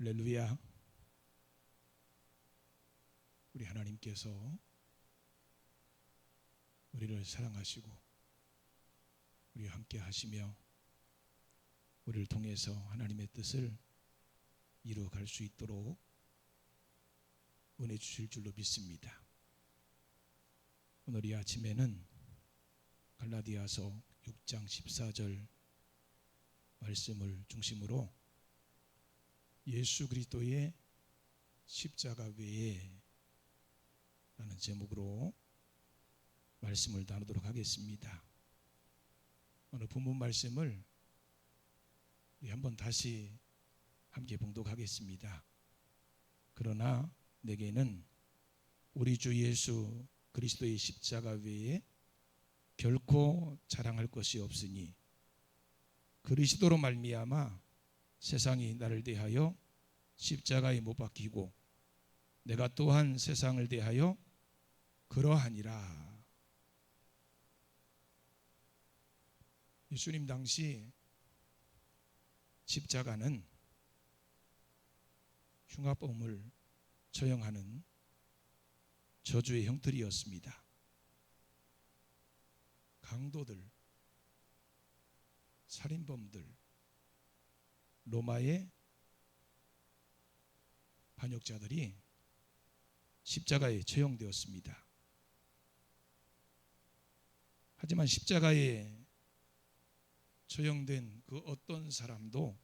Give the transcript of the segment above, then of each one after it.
할렐루야. 우리 하나님께서 우리를 사랑하시고 우리와 함께 하시며 우리를 통해서 하나님의 뜻을 이루어갈 수 있도록 은혜 주실 줄로 믿습니다. 오늘 이 아침에는 갈라디아서 6장 14절 말씀을 중심으로 예수 그리스도의 십자가 외에 라는 제목으로 말씀을 나누도록 하겠습니다. 오늘 본문 말씀을 우리 한번 다시 함께 봉독하겠습니다. 그러나 내게는 우리 주 예수 그리스도의 십자가 외에 결코 자랑할 것이 없으니 그리스도로 말미암아 세상이 나를 대하여 십자가에 못 박히고 내가 또한 세상을 대하여 그러하니라. 예수님 당시 십자가는 흉악범을 처형하는 저주의 형틀이었습니다. 강도들, 살인범들, 로마의 반역자들이 십자가에 처형되었습니다. 하지만 십자가에 처형된 그 어떤 사람도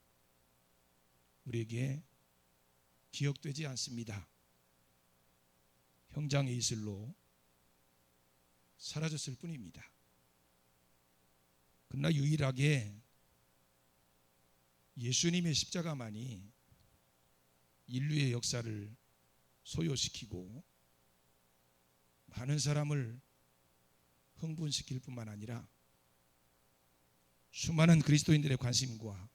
우리에게 기억되지 않습니다. 형장의 이슬로 사라졌을 뿐입니다. 그러나 유일하게 예수님의 십자가만이 인류의 역사를 소요시키고 많은 사람을 흥분시킬 뿐만 아니라 수많은 그리스도인들의 관심과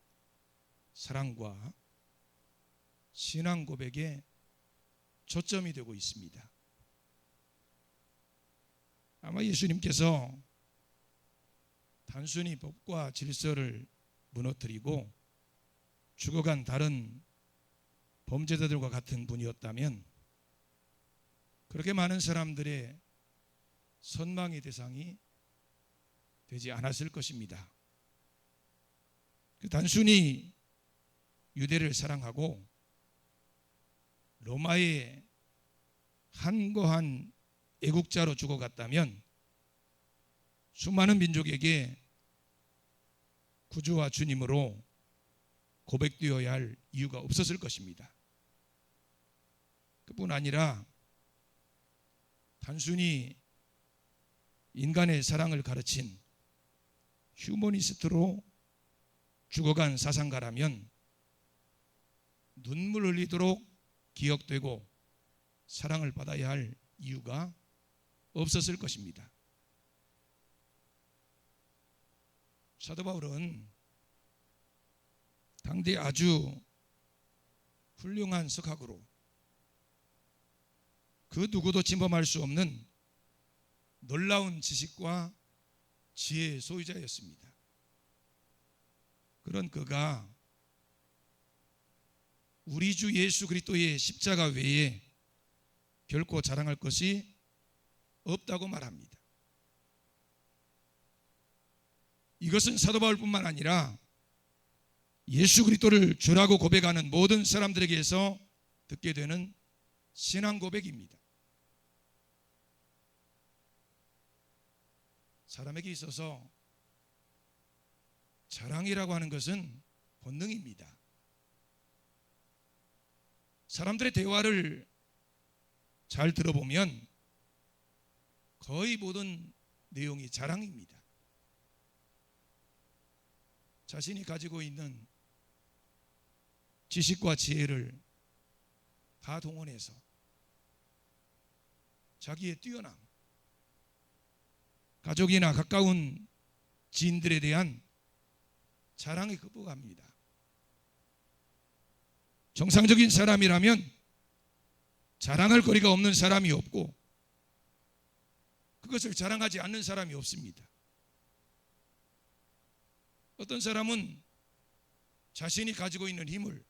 사랑과 신앙 고백에 초점이 되고 있습니다. 아마 예수님께서 단순히 법과 질서를 무너뜨리고 죽어간 다른 범죄자들과 같은 분이었다면 그렇게 많은 사람들의 선망의 대상이 되지 않았을 것입니다. 단순히 유대를 사랑하고 로마의 한거한 애국자로 죽어갔다면 수많은 민족에게 구주와 주님으로 고백되어야 할 이유가 없었을 것입니다. 그뿐 아니라 단순히 인간의 사랑을 가르친 휴머니스트로 죽어간 사상가라면 눈물 흘리도록 기억되고 사랑을 받아야 할 이유가 없었을 것입니다. 사도 바울은 당대 아주 훌륭한 석학으로 그 누구도 침범할 수 없는 놀라운 지식과 지혜의 소유자였습니다. 그런 그가 우리 주 예수 그리스도의 십자가 외에 결코 자랑할 것이 없다고 말합니다. 이것은 사도 바울뿐만 아니라 예수 그리스도를 주라고 고백하는 모든 사람들에게서 듣게 되는 신앙 고백입니다. 사람에게 있어서 자랑이라고 하는 것은 본능입니다. 사람들의 대화를 잘 들어보면 거의 모든 내용이 자랑입니다. 자신이 가지고 있는 지식과 지혜를 다 동원해서 자기의 뛰어남, 가족이나 가까운 지인들에 대한 자랑에 극복합니다. 정상적인 사람이라면 자랑할 거리가 없는 사람이 없고 그것을 자랑하지 않는 사람이 없습니다. 어떤 사람은 자신이 가지고 있는 힘을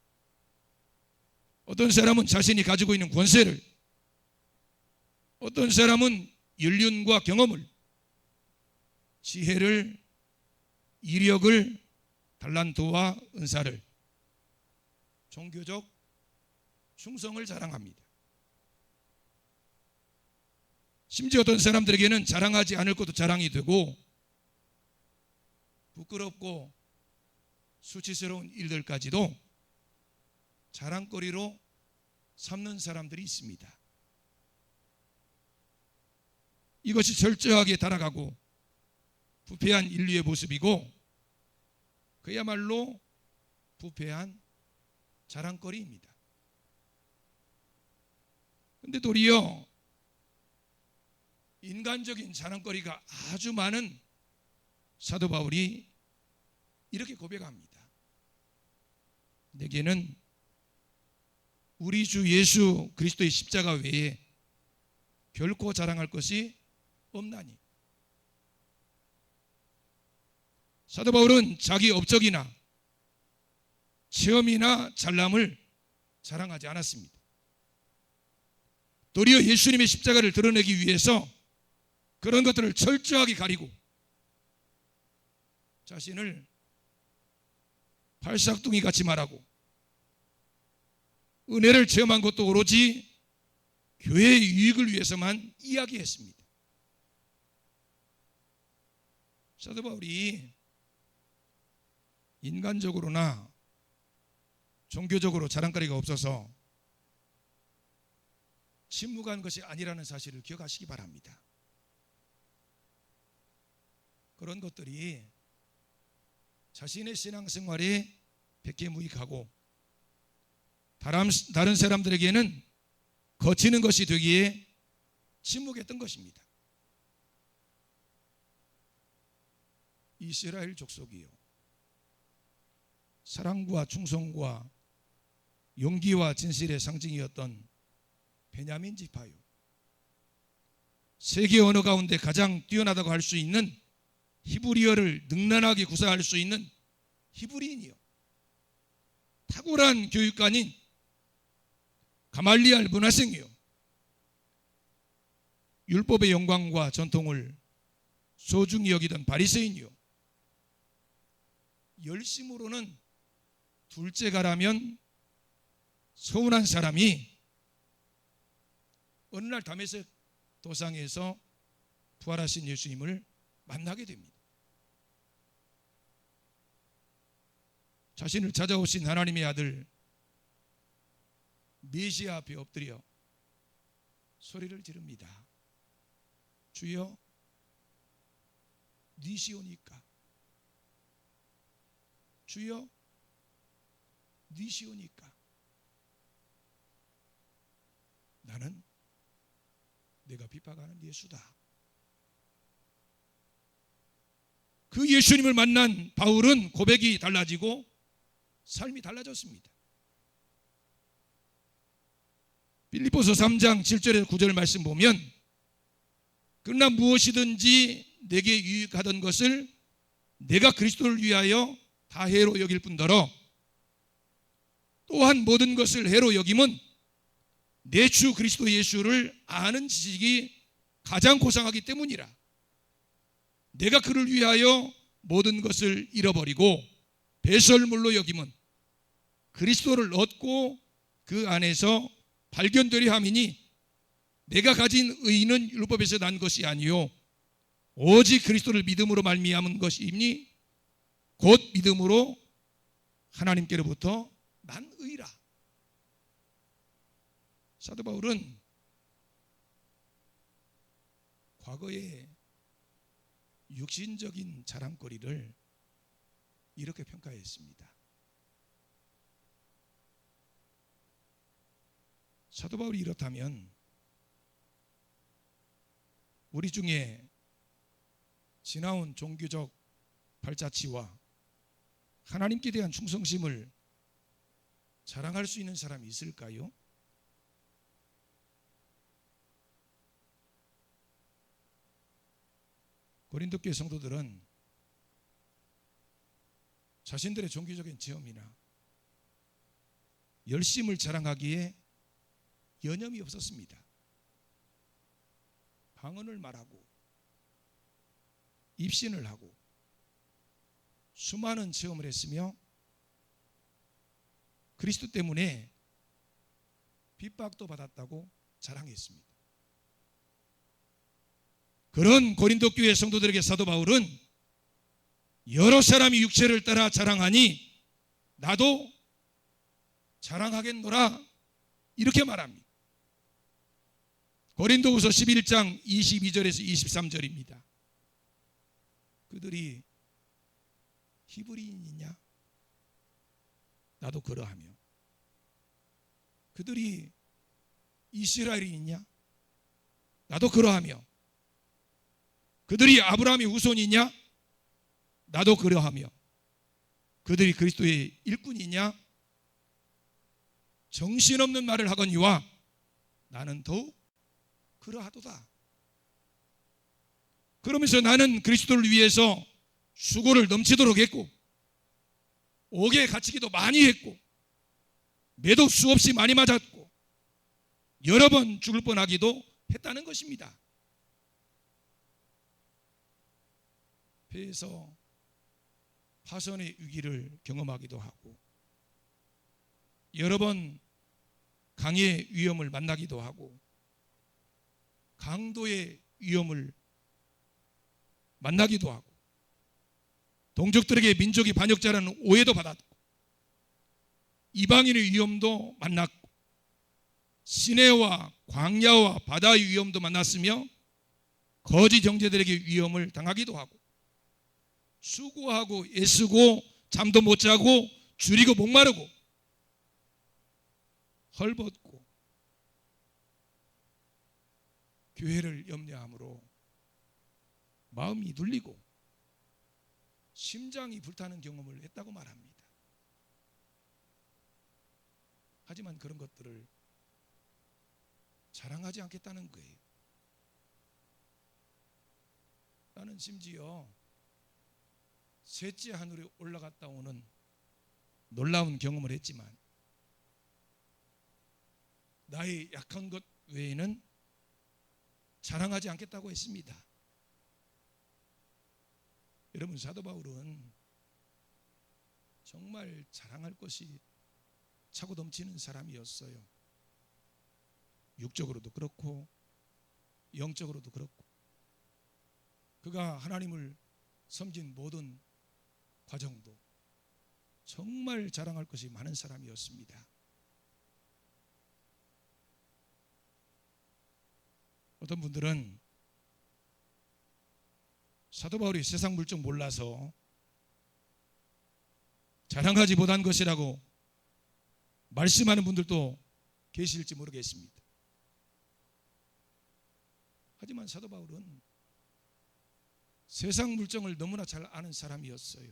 어떤 사람은 자신이 가지고 있는 권세를, 어떤 사람은 연륜과 경험을, 지혜를, 이력을, 달란트와 은사를, 종교적 충성을 자랑합니다. 심지어 어떤 사람들에게는 자랑하지 않을 것도 자랑이 되고 부끄럽고 수치스러운 일들까지도 자랑거리로 삼는 사람들이 있습니다. 이것이 철저하게 타락하고 부패한 인류의 모습이고 그야말로 부패한 자랑거리입니다. 그런데 도리어 인간적인 자랑거리가 아주 많은 사도 바울이 이렇게 고백합니다. 내게는 우리 주 예수 그리스도의 십자가 외에 결코 자랑할 것이 없나니. 사도 바울은 자기 업적이나 체험이나 잘남을 자랑하지 않았습니다. 도리어 예수님의 십자가를 드러내기 위해서 그런 것들을 철저하게 가리고 자신을 발싹둥이 같이 말하고 은혜를 체험한 것도 오로지 교회의 유익을 위해서만 이야기했습니다. 사도 바울이 인간적으로나 종교적으로 자랑거리가 없어서 침묵한 것이 아니라는 사실을 기억하시기 바랍니다. 그런 것들이 자신의 신앙생활에 백개무익하고 다른 사람들에게는 거치는 것이 되기에 침묵했던 것입니다. 이스라엘 족속이요, 사랑과 충성과 용기와 진실의 상징이었던 베냐민 지파요, 세계 언어 가운데 가장 뛰어나다고 할 수 있는 히브리어를 능란하게 구사할 수 있는 히브리인이요, 탁월한 교육관인 가말리알 문화생이요, 율법의 영광과 전통을 소중히 여기던 바리새인이요, 열심으로는 둘째가라면 서운한 사람이 어느 날 다메섹 도상에서 부활하신 예수님을 만나게 됩니다. 자신을 찾아오신 하나님의 아들 메시아 앞에 엎드려 소리를 지릅니다. 주여, 니시오니까. 주여, 니시오니까. 나는 내가 핍박하는 예수다. 그 예수님을 만난 바울은 고백이 달라지고 삶이 달라졌습니다. 빌립보서 3장 7절에서 9절 말씀 보면, 그러나 무엇이든지 내게 유익하던 것을 내가 그리스도를 위하여 다 해로 여길 뿐더러 또한 모든 것을 해로 여김은 내 주 그리스도 예수를 아는 지식이 가장 고상하기 때문이라. 내가 그를 위하여 모든 것을 잃어버리고 배설물로 여김은 그리스도를 얻고 그 안에서 발견되려 함이니, 내가 가진 의는 율법에서 난 것이 아니요 오직 그리스도를 믿음으로 말미암은 것이니 곧 믿음으로 하나님께로부터 난 의라. 사도 바울은 과거의 육신적인 자랑거리를 이렇게 평가했습니다. 사도 바울이 이렇다면 우리 중에 지나온 종교적 발자취와 하나님께 대한 충성심을 자랑할 수 있는 사람이 있을까요? 고린도 교회 성도들은 자신들의 종교적인 체험이나 열심을 자랑하기에 여념이 없었습니다. 방언을 말하고 입신을 하고 수많은 체험을 했으며 그리스도 때문에 핍박도 받았다고 자랑했습니다. 그런 고린도 교회 성도들에게 사도 바울은 여러 사람이 육체를 따라 자랑하니 나도 자랑하겠노라 이렇게 말합니다. 고린도후서 11장 22절에서 23절입니다. 그들이 히브리인이냐? 나도 그러하며. 그들이 이스라엘인이냐? 나도 그러하며. 그들이 아브라함의 후손이냐? 나도 그러하며. 그들이 그리스도의 일꾼이냐? 정신없는 말을 하거니와 나는 더욱 그러하도다. 그러면서 나는 그리스도를 위해서 수고를 넘치도록 했고 옥에 갇히기도 많이 했고 매도 수없이 많이 맞았고 여러 번 죽을 뻔하기도 했다는 것입니다. 배에서 파선의 위기를 경험하기도 하고 여러 번 강의 위험을 만나기도 하고 강도의 위험을 만나기도 하고 동족들에게 민족이 반역자라는 오해도 받았고 이방인의 위험도 만났고 시내와 광야와 바다의 위험도 만났으며 거짓 형제들에게 위험을 당하기도 하고 수고하고 애쓰고 잠도 못 자고 줄이고 목마르고 헐벗고 교회를 염려함으로 마음이 눌리고 심장이 불타는 경험을 했다고 말합니다. 하지만 그런 것들을 자랑하지 않겠다는 거예요. 나는 심지어 셋째 하늘에 올라갔다 오는 놀라운 경험을 했지만 나의 약한 것 외에는 자랑하지 않겠다고 했습니다. 여러분, 사도 바울은 정말 자랑할 것이 차고 넘치는 사람이었어요. 육적으로도 그렇고 영적으로도 그렇고 그가 하나님을 섬긴 모든 과정도 정말 자랑할 것이 많은 사람이었습니다. 어떤 분들은 사도 바울이 세상 물정 몰라서 자랑하지 못한 것이라고 말씀하는 분들도 계실지 모르겠습니다. 하지만 사도 바울은 세상 물정을 너무나 잘 아는 사람이었어요.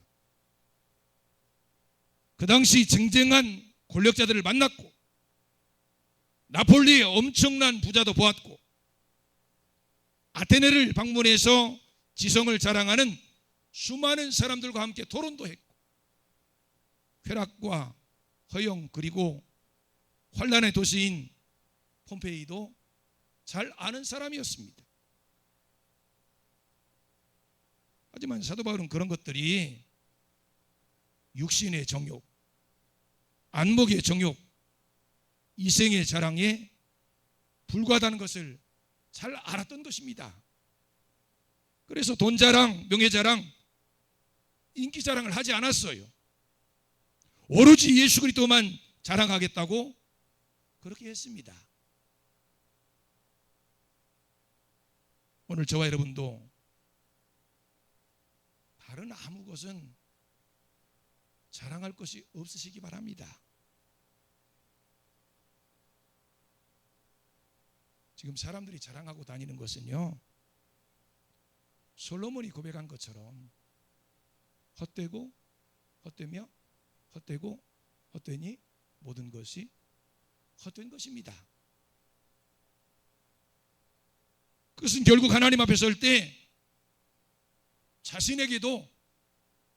그 당시 쟁쟁한 권력자들을 만났고 나폴리의 엄청난 부자도 보았고 아테네를 방문해서 지성을 자랑하는 수많은 사람들과 함께 토론도 했고 쾌락과 허영 그리고 환란의 도시인 폼페이도 잘 아는 사람이었습니다. 하지만 사도 바울은 그런 것들이 육신의 정욕, 안목의 정욕, 이생의 자랑에 불과하다는 것을 잘 알았던 것입니다. 그래서 돈 자랑, 명예 자랑, 인기 자랑을 하지 않았어요. 오로지 예수 그리스도만 자랑하겠다고 그렇게 했습니다. 오늘 저와 여러분도 다른 아무 것은 자랑할 것이 없으시기 바랍니다. 지금 사람들이 자랑하고 다니는 것은요, 솔로몬이 고백한 것처럼 헛되고 헛되며 헛되고 헛되니 모든 것이 헛된 것입니다. 그것은 결국 하나님 앞에 설 때 자신에게도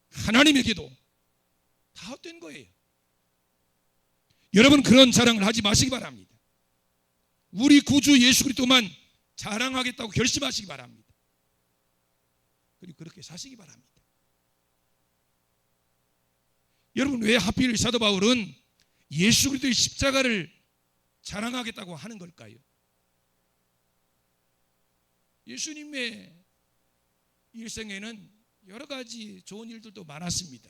하나님에게도 다 헛된 거예요. 여러분 그런 자랑을 하지 마시기 바랍니다. 우리 구주 예수 그리스도만 자랑하겠다고 결심하시기 바랍니다. 그리고 그렇게 사시기 바랍니다. 여러분 왜 하필 사도 바울은 예수 그리스도의 십자가를 자랑하겠다고 하는 걸까요? 예수님의 일생에는 여러 가지 좋은 일들도 많았습니다.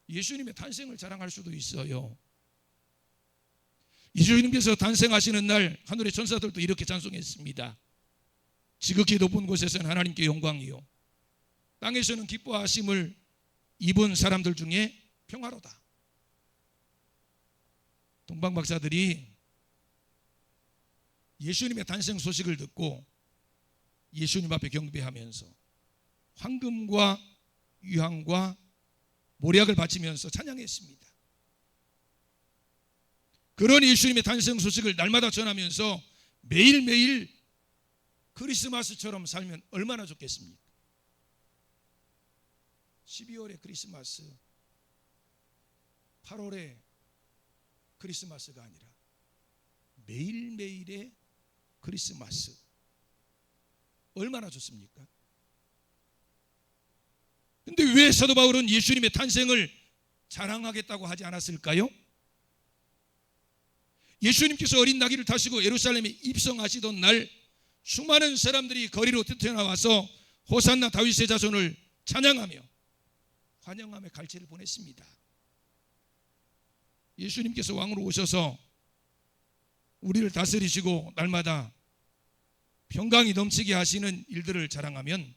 예수님의 탄생을 자랑할 수도 있어요. 예수님께서 탄생하시는 날 하늘의 천사들도 이렇게 찬송했습니다. 지극히 높은 곳에서는 하나님께 영광이요 땅에서는 기뻐하심을 입은 사람들 중에 평화로다. 동방 박사들이 예수님의 탄생 소식을 듣고 예수님 앞에 경배하면서 황금과 유향과 모략을 바치면서 찬양했습니다. 그런 예수님의 탄생 소식을 날마다 전하면서 매일매일 크리스마스처럼 살면 얼마나 좋겠습니까? 12월의 크리스마스, 8월의 크리스마스가 아니라 매일매일의 크리스마스, 얼마나 좋습니까? 근데 왜 사도 바울은 예수님의 탄생을 자랑하겠다고 하지 않았을까요? 예수님께서 어린 나귀를 타시고 예루살렘에 입성하시던 날 수많은 사람들이 거리로 뛰어나와서 호산나 다윗의 자손을 찬양하며 환영하며 갈채를 보냈습니다. 예수님께서 왕으로 오셔서 우리를 다스리시고 날마다 평강이 넘치게 하시는 일들을 자랑하면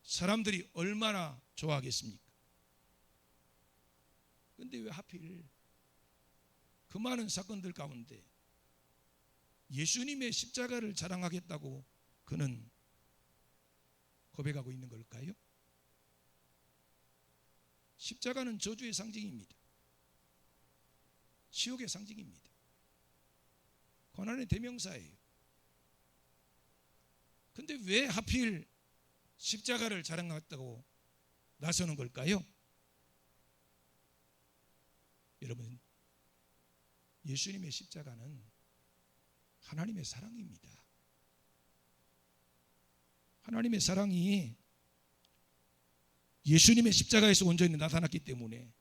사람들이 얼마나 좋아하겠습니까? 그런데 왜 하필 그 많은 사건들 가운데 예수님의 십자가를 자랑하겠다고 그는 고백하고 있는 걸까요? 십자가는 저주의 상징입니다. 지옥의 상징입니다. 고난의 대명사예요. 근데 왜 하필 십자가를 자랑하겠다고 나서는 걸까요? 여러분, 예수님의 십자가는 하나님의 사랑입니다. 하나님의 사랑이 예수님의 십자가에서 온전히 나타났기 때문에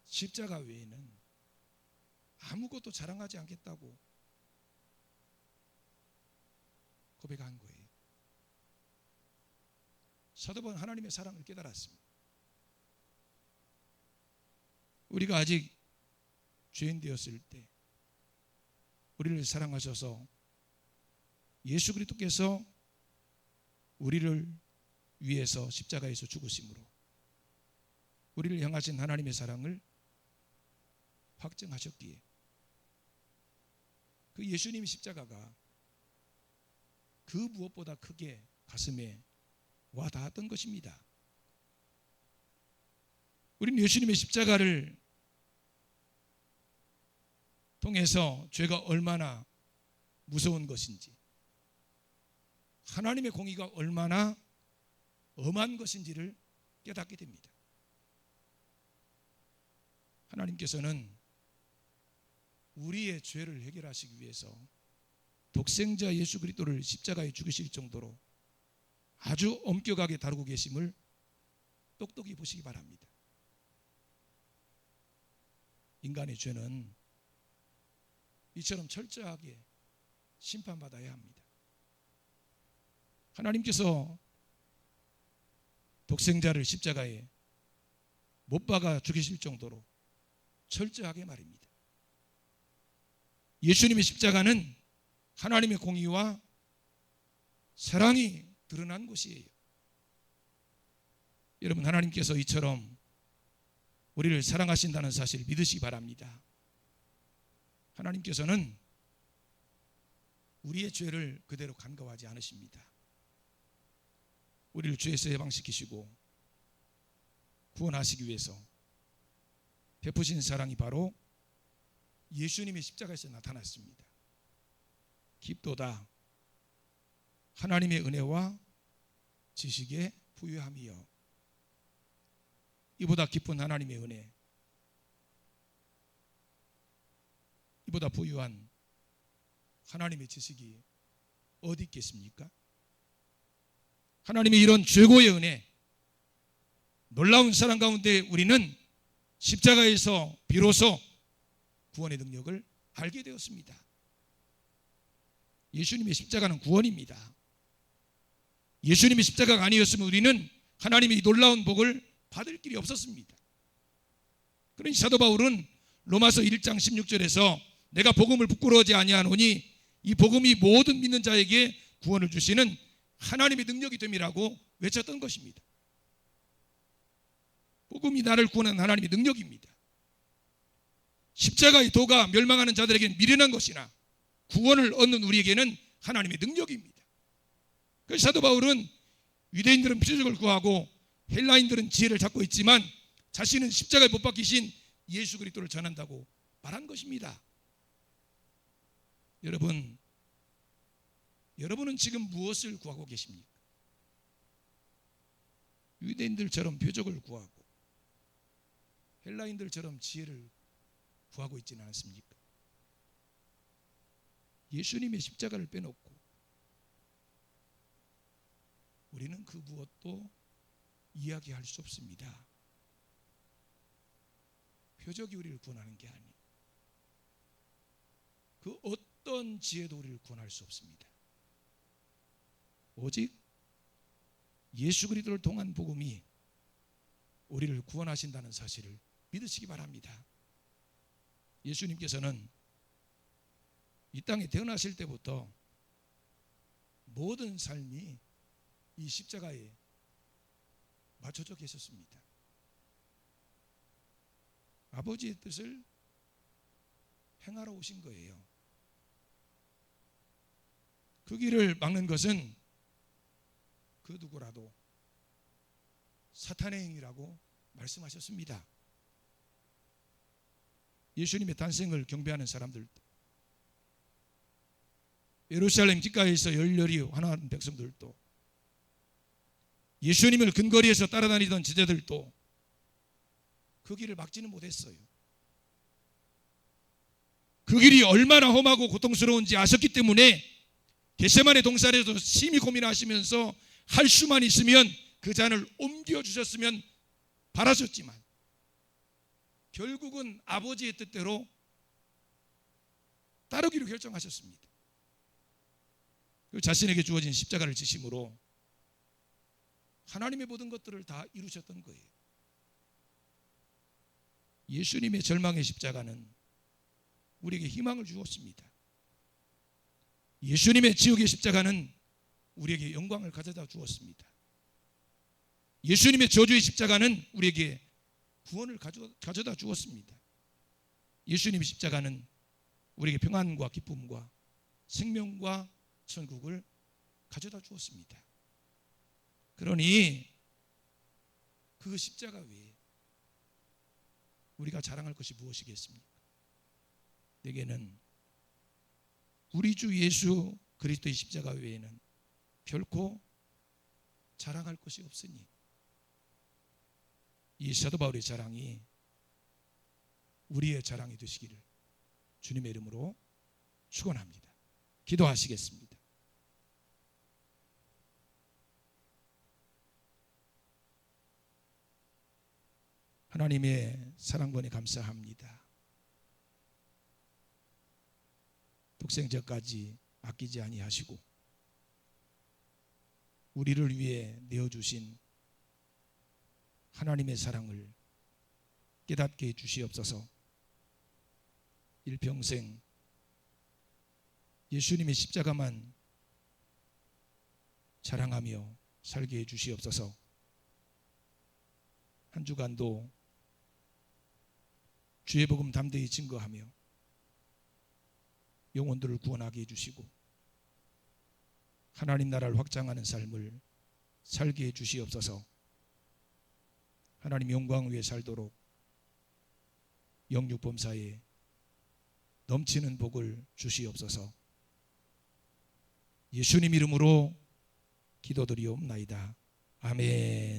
십자가 외에는 아무것도 자랑하지 않겠다고 고백한 거예요. 사도 바울은 하나님의 사랑을 깨달았습니다. 우리가 아직 죄인 되었을 때 우리를 사랑하셔서 예수 그리스도께서 우리를 위해서 십자가에서 죽으심으로 우리를 향하신 하나님의 사랑을 확증하셨기에 그 예수님의 십자가가 그 무엇보다 크게 가슴에 와 닿았던 것입니다. 우리는 예수님의 십자가를 통해서 죄가 얼마나 무서운 것인지, 하나님의 공의가 얼마나 엄한 것인지를 깨닫게 됩니다. 하나님께서는 우리의 죄를 해결하시기 위해서 독생자 예수 그리스도를 십자가에 죽이실 정도로 아주 엄격하게 다루고 계심을 똑똑히 보시기 바랍니다. 인간의 죄는 이처럼 철저하게 심판받아야 합니다. 하나님께서 독생자를 십자가에 못 박아 죽이실 정도로 철저하게 말입니다. 예수님의 십자가는 하나님의 공의와 사랑이 드러난 곳이에요. 여러분, 하나님께서 이처럼 우리를 사랑하신다는 사실을 믿으시기 바랍니다. 하나님께서는 우리의 죄를 그대로 간과하지 않으십니다. 우리를 죄에서 해방시키시고 구원하시기 위해서 베푸신 사랑이 바로 예수님의 십자가에서 나타났습니다. 깊도다 하나님의 은혜와 지식의 부유함이요, 이보다 깊은 하나님의 은혜 우리보다 부유한 하나님의 지식이 어디 있겠습니까? 하나님의 이런 최고의 은혜, 놀라운 사랑 가운데 우리는 십자가에서 비로소 구원의 능력을 알게 되었습니다. 예수님의 십자가는 구원입니다. 예수님의 십자가가 아니었으면 우리는 하나님의 놀라운 복을 받을 길이 없었습니다. 그러니 사도 바울은 로마서 1장 16절에서 내가 복음을 부끄러워하지 아니하노니 이 복음이 모든 믿는 자에게 구원을 주시는 하나님의 능력이 됨이라고 외쳤던 것입니다. 복음이 나를 구원하는 하나님의 능력입니다. 십자가의 도가 멸망하는 자들에게는 미련한 것이나 구원을 얻는 우리에게는 하나님의 능력입니다. 그래서 사도 바울은 유대인들은 표적을 구하고 헬라인들은 지혜를 찾고 있지만 자신은 십자가에 못 박히신 예수 그리스도를 전한다고 말한 것입니다. 여러분은 지금 무엇을 구하고 계십니까? 유대인들처럼 표적을 구하고 헬라인들처럼 지혜를 구하고 있지는 않습니까? 예수님의 십자가를 빼놓고 우리는 그 무엇도 이야기할 수 없습니다. 표적이 우리를 구원하는 게 아니에요. 그 어떤 지혜도 우리를 구원할 수 없습니다. 오직 예수 그리스도를 통한 복음이 우리를 구원하신다는 사실을 믿으시기 바랍니다. 예수님께서는 이 땅에 태어나실 때부터 모든 삶이 이 십자가에 맞춰져 계셨습니다. 아버지의 뜻을 행하러 오신 거예요. 그 길을 막는 것은 그 누구라도 사탄의 행위라고 말씀하셨습니다. 예수님의 탄생을 경배하는 사람들도, 예루살렘 깃가에서 열렬히 환호하는 백성들도, 예수님을 근거리에서 따라다니던 제자들도 그 길을 막지는 못했어요. 그 길이 얼마나 험하고 고통스러운지 아셨기 때문에 겟세마네 동산에서 심히 고민하시면서 할 수만 있으면 그 잔을 옮겨주셨으면 바라셨지만 결국은 아버지의 뜻대로 따르기로 결정하셨습니다. 자신에게 주어진 십자가를 지심으로 하나님의 모든 것들을 다 이루셨던 거예요. 예수님의 절망의 십자가는 우리에게 희망을 주었습니다. 예수님의 지옥의 십자가는 우리에게 영광을 가져다 주었습니다. 예수님의 저주의 십자가는 우리에게 구원을 가져다 주었습니다. 예수님의 십자가는 우리에게 평안과 기쁨과 생명과 천국을 가져다 주었습니다. 그러니 그 십자가 외에 우리가 자랑할 것이 무엇이겠습니까? 내게는 우리 주 예수 그리스도의 십자가 외에는 결코 자랑할 것이 없으니 이 사도 바울의 자랑이 우리의 자랑이 되시기를 주님의 이름으로 축원합니다. 기도하시겠습니다. 하나님의 사랑번에 감사합니다. 독생자까지 아끼지 아니하시고 우리를 위해 내어주신 하나님의 사랑을 깨닫게 해주시옵소서. 일평생 예수님의 십자가만 자랑하며 살게 해주시옵소서. 한 주간도 주의 복음 담대히 증거하며 영혼들을 구원하게 해주시고 하나님 나라를 확장하는 삶을 살게 해주시옵소서. 하나님 영광 위에 살도록 영육범사에 넘치는 복을 주시옵소서. 예수님 이름으로 기도드리옵나이다. 아멘.